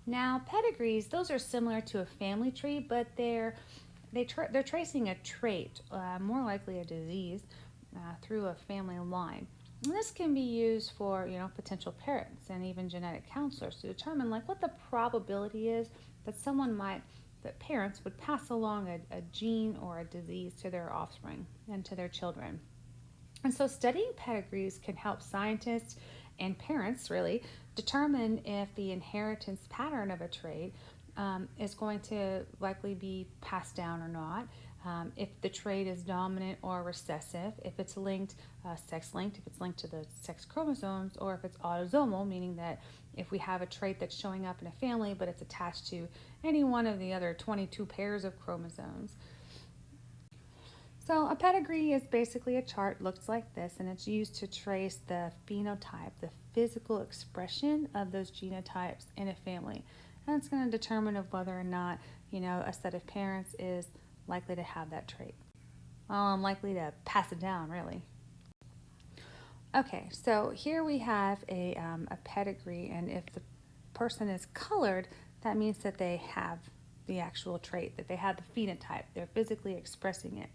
Now, pedigrees, those are similar to a family tree, but they're tracing a trait, more likely a disease, through a family line. And this can be used for potential parents and even genetic counselors to determine like what the probability is that that parents would pass along a gene or a disease to their offspring and to their children. And so studying pedigrees can help scientists and parents really determine if the inheritance pattern of a trait is going to likely be passed down or not, if the trait is dominant or recessive, if it's linked, sex linked, if it's linked to the sex chromosomes, or if it's autosomal, meaning that if we have a trait that's showing up in a family but it's attached to any one of the other 22 pairs of chromosomes. So a pedigree is basically a chart, looks like this, and it's used to trace the phenotype, the physical expression of those genotypes in a family. And it's going to determine of whether or not, a set of parents is likely to have that trait. Well, I'm likely to pass it down, really. Okay, so here we have a pedigree, and if the person is colored, that means that they have the actual trait, that they have the phenotype, they're physically expressing it.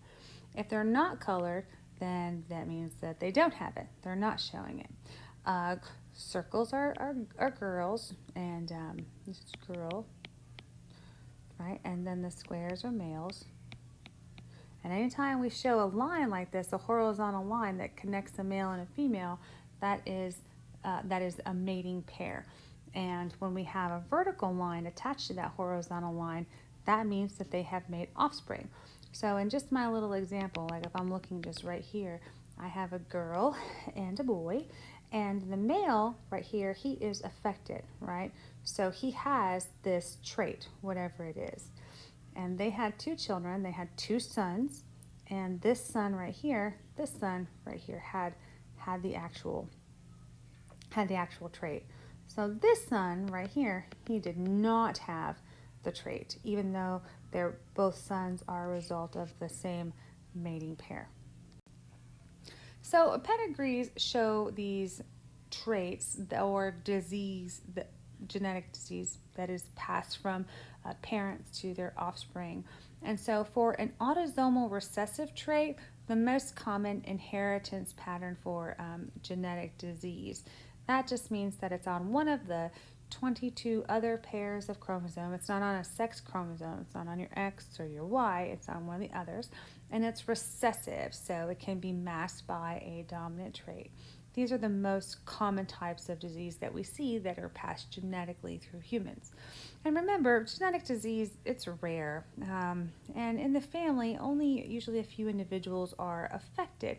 If they're not colored, then that means that they don't have it. They're not showing it. Circles are girls, and this is girl, right? And then the squares are males. And anytime we show a line like this, a horizontal line that connects a male and a female, that is a mating pair. And when we have a vertical line attached to that horizontal line, that means that they have made offspring. So in just my little example, like if I'm looking just right here, I have a girl and a boy, and the male right here, he is affected, right? So he has this trait, whatever it is. And they had two children, they had two sons, and this son right here had the actual trait. So this son right here, he did not have the trait, even though they're both sons are a result of the same mating pair. So pedigrees show these traits or disease, the genetic disease that is passed from parents to their offspring. And so for an autosomal recessive trait, the most common inheritance pattern for genetic disease, that just means that it's on one of the 22 other pairs of chromosomes. It's not on a sex chromosome. It's not on your X or your Y. It's on one of the others. And it's recessive, so it can be masked by a dominant trait. These are the most common types of disease that we see that are passed genetically through humans. And remember, genetic disease, it's rare. And in the family, only usually a few individuals are affected.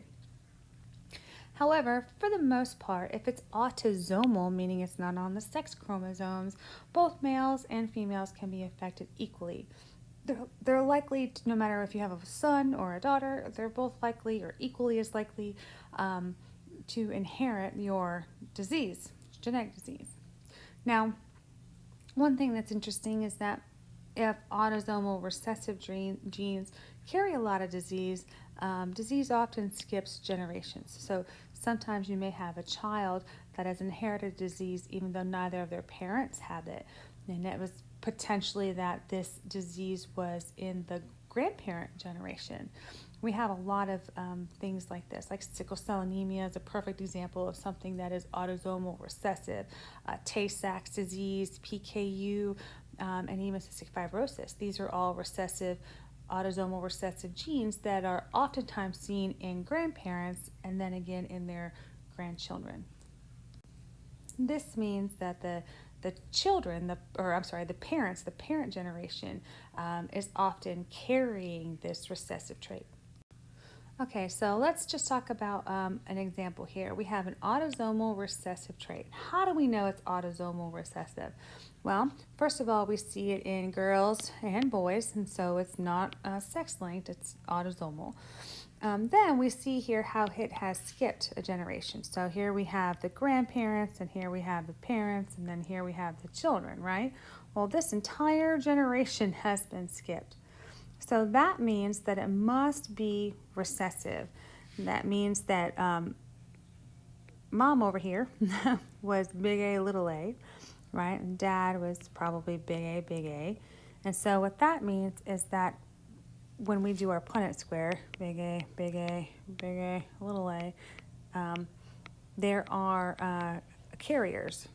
However, for the most part, if it's autosomal, meaning it's not on the sex chromosomes, both males and females can be affected equally. They're likely, no matter if you have a son or a daughter, they're both likely or equally as likely to inherit your disease, genetic disease. Now, one thing that's interesting is that if autosomal recessive genes carry a lot of disease, disease often skips generations. So sometimes you may have a child that has inherited disease even though neither of their parents have it. And it was potentially that this disease was in the grandparent generation. We have a lot of things like this, like sickle cell anemia is a perfect example of something that is autosomal recessive, Tay-Sachs disease, PKU, and even cystic fibrosis. These are all recessive, autosomal recessive genes that are oftentimes seen in grandparents and then again in their grandchildren. This means that the parents, the parent generation, is often carrying this recessive trait. Okay, so let's just talk about an example here. We have an autosomal recessive trait. How do we know it's autosomal recessive? Well, first of all, we see it in girls and boys, and so it's not sex-linked, it's autosomal. Then we see here how it has skipped a generation. So here we have the grandparents, and here we have the parents, and then here we have the children, right? Well, this entire generation has been skipped. So that means that it must be recessive. That means that mom over here was big A, little a, right? And dad was probably big A, big A. And so what that means is that when we do our Punnett square, big A, big A, big A, little a, there are carriers.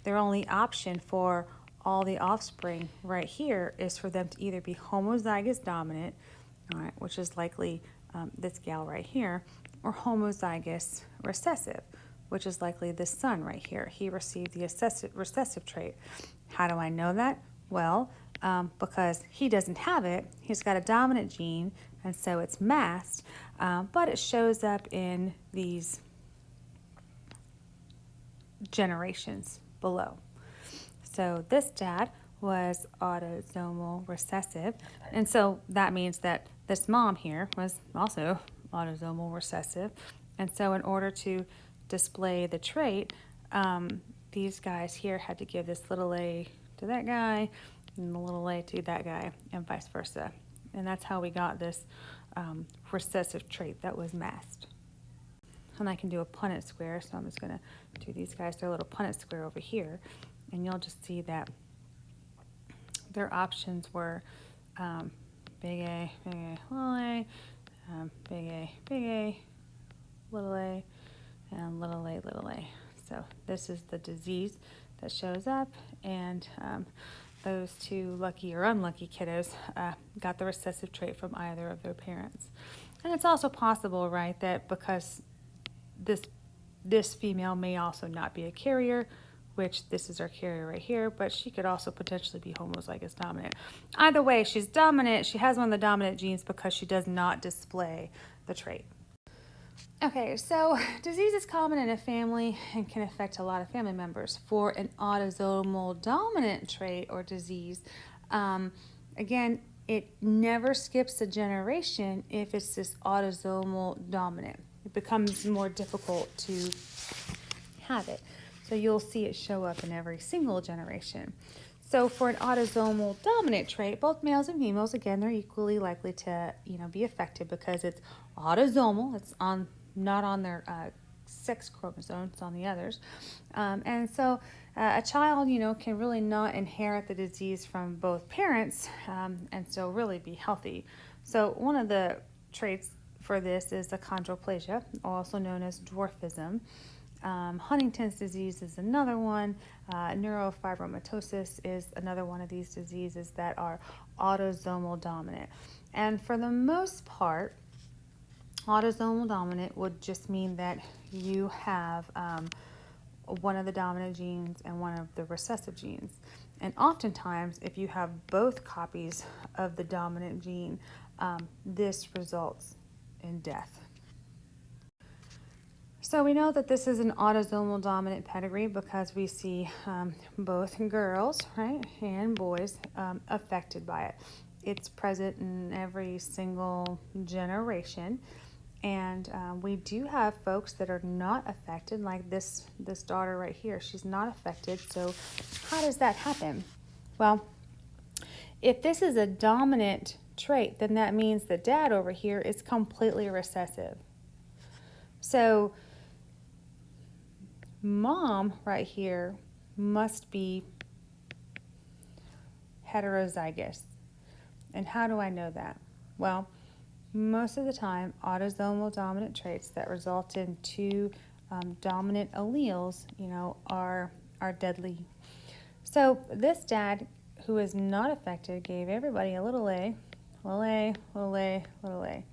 Their only option for all the offspring right here is for them to either be homozygous dominant, all right, which is likely this gal right here, or homozygous recessive, which is likely this son right here. He received the recessive trait. How do I know that? Well, because he doesn't have it. He's got a dominant gene, and so it's masked, but it shows up in these generations below. So this dad was autosomal recessive, and so that means that this mom here was also autosomal recessive. And so in order to display the trait, these guys here had to give this little a to that guy and the little a to that guy, and vice versa. And that's how we got this recessive trait that was masked. And I can do a Punnett square, so I'm just going to do these guys, their little Punnett square over here, and you'll just see that their options were big A, little a, big A, big A, little a, and little a, little a. So this is the disease that shows up, and those two lucky or unlucky kiddos got the recessive trait from either of their parents. And it's also possible, right, that because this female may also not be a carrier, which this is our carrier right here, but she could also potentially be homozygous dominant. Either way, she's dominant. She has one of the dominant genes because she does not display the trait. Okay, so disease is common in a family and can affect a lot of family members. For an autosomal dominant trait or disease, again, it never skips a generation if it's this autosomal dominant. It becomes more difficult to have it. So you'll see it show up in every single generation. So for an autosomal dominant trait, both males and females, again, they're equally likely to, be affected because it's autosomal. It's not on their sex chromosome, it's on the others. And so a child, can really not inherit the disease from both parents and so really be healthy. So one of the traits for this is achondroplasia, also known as dwarfism. Huntington's disease is another one. Neurofibromatosis is another one of these diseases that are autosomal dominant. And for the most part, autosomal dominant would just mean that you have one of the dominant genes and one of the recessive genes. And oftentimes, if you have both copies of the dominant gene, this results in death. So we know that this is an autosomal dominant pedigree because we see both girls, right, and boys affected by it. It's present in every single generation. And we do have folks that are not affected, like this daughter right here. She's not affected. So how does that happen? Well, if this is a dominant trait, then that means that dad over here is completely recessive. So mom right here must be heterozygous. And how do I know that? Well, most of the time, autosomal dominant traits that result in two dominant alleles, are deadly. So this dad, who is not affected, gave everybody a little a, little a, little a, little a.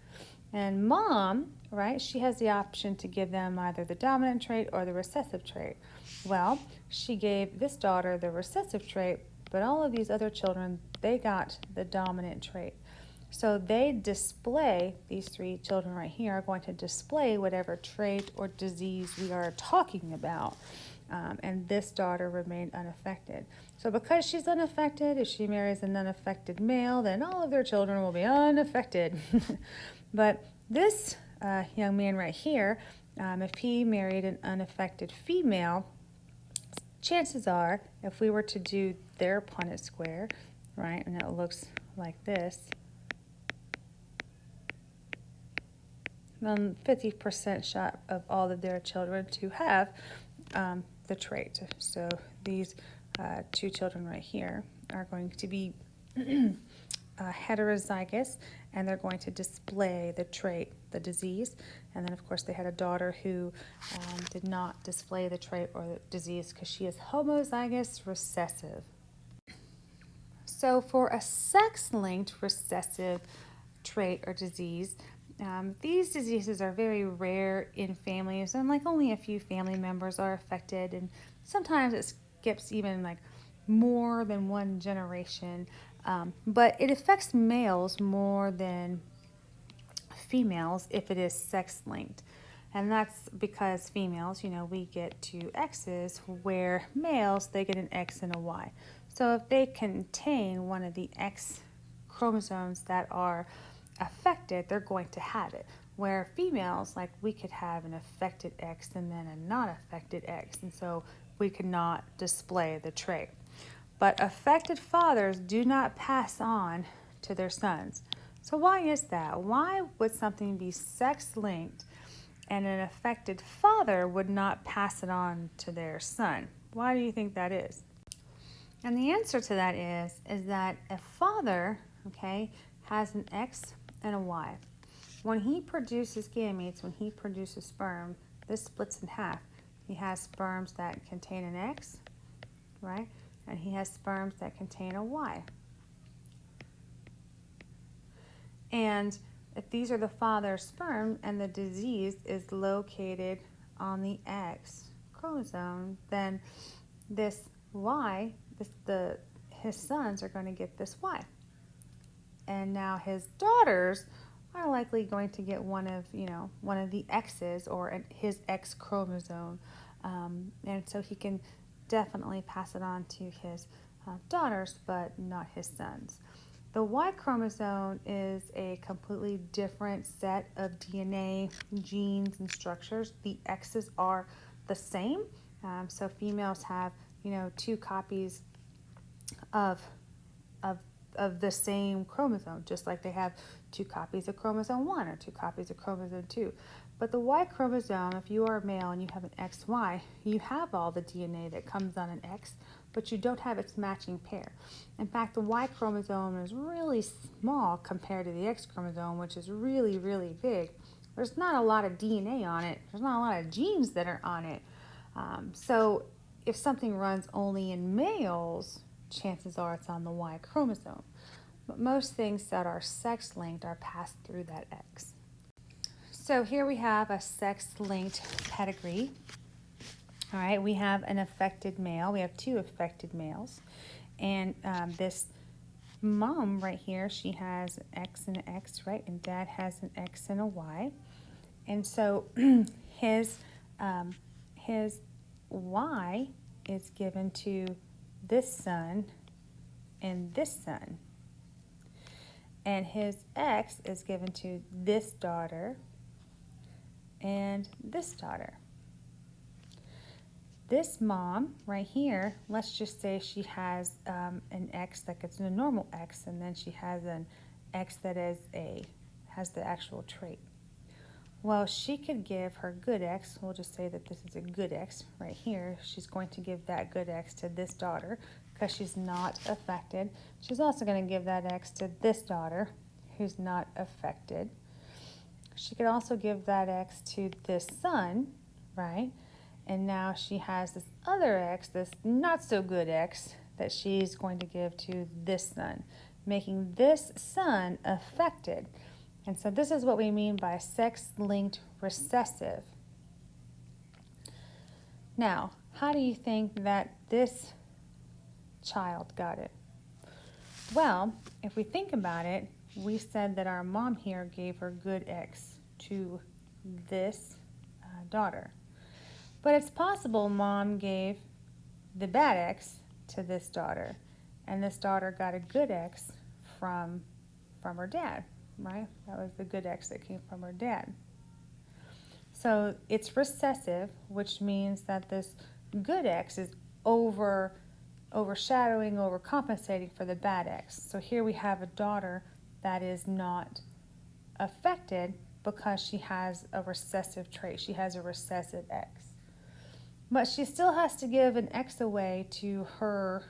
And mom, right, she has the option to give them either the dominant trait or the recessive trait. Well, she gave this daughter the recessive trait, but all of these other children, they got the dominant trait. So they display, these three children right here are going to display whatever trait or disease we are talking about. And this daughter remained unaffected. So because she's unaffected, if she marries an unaffected male, then all of their children will be unaffected. But this young man right here, if he married an unaffected female, chances are, if we were to do their Punnett square, right, and it looks like this, then 50% shot of all of their children to have the trait. So these two children right here are going to be heterozygous, and they're going to display the trait, the disease. And then, of course, they had a daughter who did not display the trait or the disease because she is homozygous recessive. So for a sex-linked recessive trait or disease, these diseases are very rare in families, and like only a few family members are affected, and sometimes it skips even like more than one generation, but it affects males more than females if it is sex-linked. And that's because females, we get two X's, where males, they get an X and a Y. So if they contain one of the X chromosomes that are affected, they're going to have it. Where females, like we could have an affected X and then a not affected X, and so we could not display the trait. But affected fathers do not pass on to their sons. So why is that? Why would something be sex-linked and an affected father would not pass it on to their son? Why do you think that is? And the answer to that is that a father, has an X and a Y. When he produces gametes, when he produces sperm, this splits in half. He has sperms that contain an X, right? And he has sperms that contain a Y. And if these are the father's sperm and the disease is located on the X chromosome, then this Y, his sons are going to get this Y. And now his daughters are likely going to get one of the X's or his X chromosome. And so he can definitely pass it on to his daughters, but not his sons. The Y chromosome is a completely different set of DNA, genes, and structures. The X's are the same. So females have, two copies of the same chromosome, just like they have two copies of chromosome 1 or two copies of chromosome 2. But the Y chromosome, if you are a male and you have an XY, you have all the DNA that comes on an X, but you don't have its matching pair. In fact, the Y chromosome is really small compared to the X chromosome, which is really, really big. There's not a lot of DNA on it. There's not a lot of genes that are on it. So if something runs only in males, chances are it's on the Y chromosome. But most things that are sex-linked are passed through that X. So here we have a sex-linked pedigree. All right, we have an affected male. We have two affected males. And this mom right here, she has an X and an X, right? And dad has an X and a Y. And so his Y is given to this son and this son. And his X is given to this daughter and this daughter. This mom right here, let's just say she has an X that gets a normal X, and then she has an X that has the actual trait. Well, she could give her good X, we'll just say that this is a good X right here. She's going to give that good X to this daughter because she's not affected. She's also going to give that X to this daughter who's not affected. She could also give that X to this son, right? And now she has this other X, this not so good X, that she's going to give to this son, making this son affected. And so this is what we mean by sex-linked recessive. Now, how do you think that this child got it? Well, if we think about it, we said that our mom here gave her good X to this daughter. But it's possible mom gave the bad X to this daughter, and this daughter got a good X from her dad, right? That was the good X that came from her dad. So it's recessive, which means that this good X is overshadowing, overcompensating for the bad X. So here we have a daughter that is not affected because she has a recessive trait. She has a recessive X. But she still has to give an X away to her